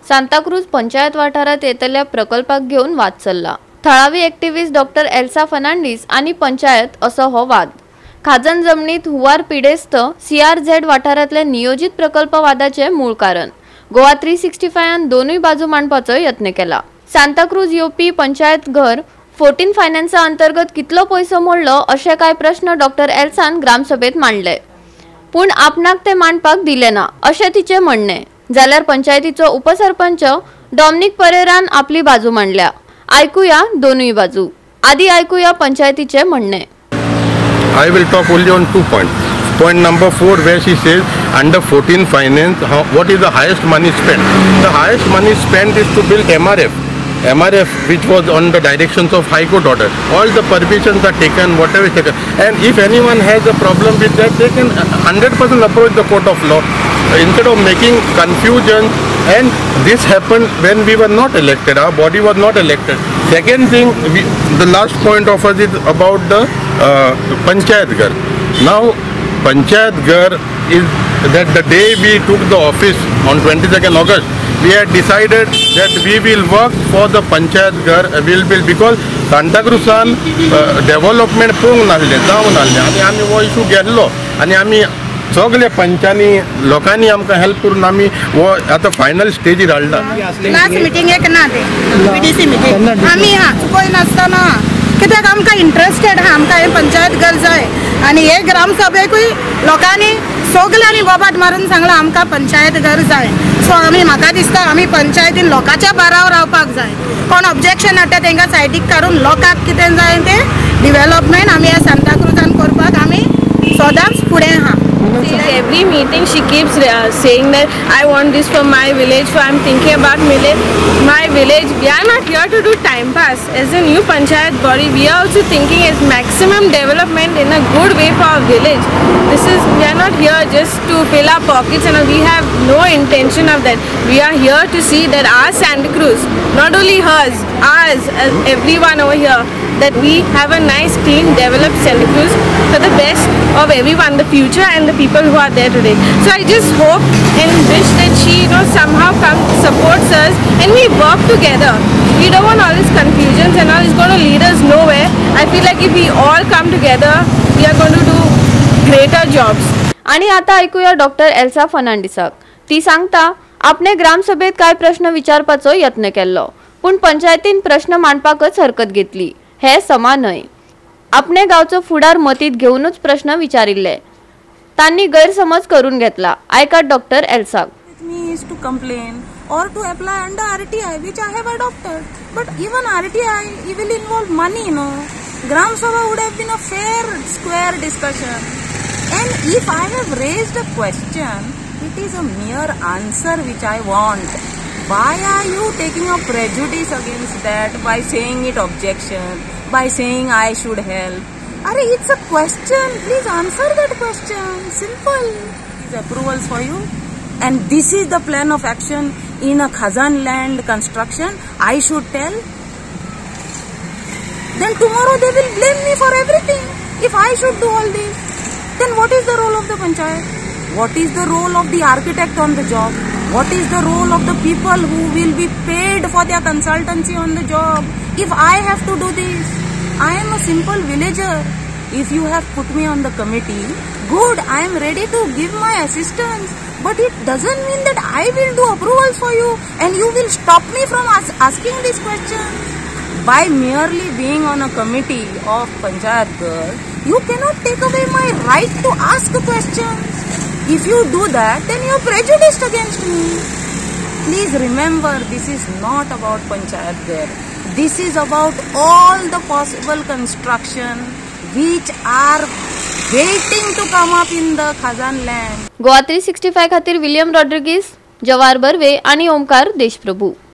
सांताक्रूज पंचायत वाठारात येतल्या प्रकल्पाक घेऊन वाद चल्ला। थळावी एक्टिव्हिस्ट डॉक्टर एल्सा फर्नांडीस आणि पंचायत असो हो वाद। खाजन जमनीत हुवार पिडेस्त CRZ वाठारातल्या नियोजित प्रकल्प वादाचे मूळ कारण गोवा 365 दोनूय बाजू मांडपाचो यत्न केला। सांताक्रूज येवपी पंचायत घर 14 फायनान्सा अंतर्गत कितलो पैसो मोडलो अशे काय प्रश्न डॉक्टर एल्सान ग्रामसभेत मांडले, पण आपणाक ते मांडपाक दिले ना अशे तिचे म्हणणे। जाल्यार पंचायतीचो उपसरपंच डॉमिनिक परेरान आपली बाजू मांडल्या। ऐकूया दोनूय बाजू। आधी ऐकूया पंचायतीचे म्हणणे। I will talk only on 2 points. Point number 4, where she says under 14 finance, what is the highest money spent? The highest money spent is to build MRF, which was on the directions of High Court order. All the permissions are taken, whatever is taken. And if anyone has a problem with that, they can 100% approach the court of law. Instead of making confusion, and this happened when we were not elected, our body was not elected. Second thing, the last point of us is about the Panchayat Ghar. Now, Panchayat Ghar is that the day we took the office on 22nd August, we had decided that we will work for the Panchayat Ghar available because Santacruzan development Pong नासले जावन आसले आनी आमी हो issue घेतलो आनी आमी सगळे पंचांनी लोकांनी आमकां हेल्प करून आमी हो आतां फायनल स्टेजीर हाडला। लास्ट मिटिंगेक ना ते PDC मिटिंग आमी चुकोय नासतना कित्याक आमकां इंटरेस्टेड आहा, आमकां हे पंचायत घर जाय आनी हे ग्रामसभेकूय लोकांनी सगळ्यांनी बोबाट मारून सांगला आमकां पंचायत घर जाय। सो आमी म्हाका दिसता आमी पंचायतीन लोकांच्या बारावर रावपाक जाय। कोण ऑब्जेक्शन हाडटा तेंकां सायडीक काडून लोकांक कितें जाय ते डेव्हलपमेंट आमी ह्या सांताक्रुजान करपाक आमी सदांच फुडें आहा। Every meeting she keeps saying that I want this for my village, so I'm thinking about my village. We are not here to do time pass. As a new panchayat body, we are also thinking as maximum development in a good way for our village. We are not here just to fill our pockets, and we have no intention of that. We are here to see that our Santacruz, not only hers, ours, everyone over here, that we have a nice, clean, developed Santacruz for the best of everyone, the future and the people who are there today. So I just hope and wish that she, somehow supports us and we work together. We don't want all these confusions and all. It's going to lead us nowhere. I feel like if we all come together, we are going to do greater jobs. आणि आता ऐकूया doctor Elsa फर्नांडिसाक। ती सांगता आपणे ग्रामसभेत काय प्रश्न विचारपाचो यत्न केल्लो, पण पंचायतीन प्रश्न मांडपाकच हरकत घेतली। हे समान न्हय। आपणे गावचो फुडार मतीत घेऊनच प्रश्न विचारिल्ले। तांनी गैरसमज करून घेतला। ऐका doctor Elsa. Me is to complain or to apply under RTI, which I have adopted. But even RTI, it will involve money, Gram Sabha would have been a fair, square discussion. And if I have raised a question, it is a mere answer which I want. Why are you taking a prejudice against that by saying it objection, by saying I should help? Arey, it's a question. Please answer that question. Simple. These approvals for you. And this is the plan of action in a Khazan land construction. I should tell. Then tomorrow they will blame me for everything. If I should do all this, then what is the role of the panchayat? What is the role of the architect on the job? What is the role of the people who will be paid for their consultancy on the job? If I have to do this, I am a simple villager. If you have put me on the committee, good, I am ready to give my assistance. But it doesn't mean that I will do approvals for you and you will stop me from asking these questions. By merely being on a committee of Panchayat Ghar, you cannot take away my right to ask questions. If you do that, then you are prejudiced against me. Please remember, this is not about Panchayat Ghar. This is about all the possible construction which are waiting to come up in the Khazan land. Goa 365 खातीर William Rodrigues, Jawahar Barve आणि ओमकार देशप्रभू।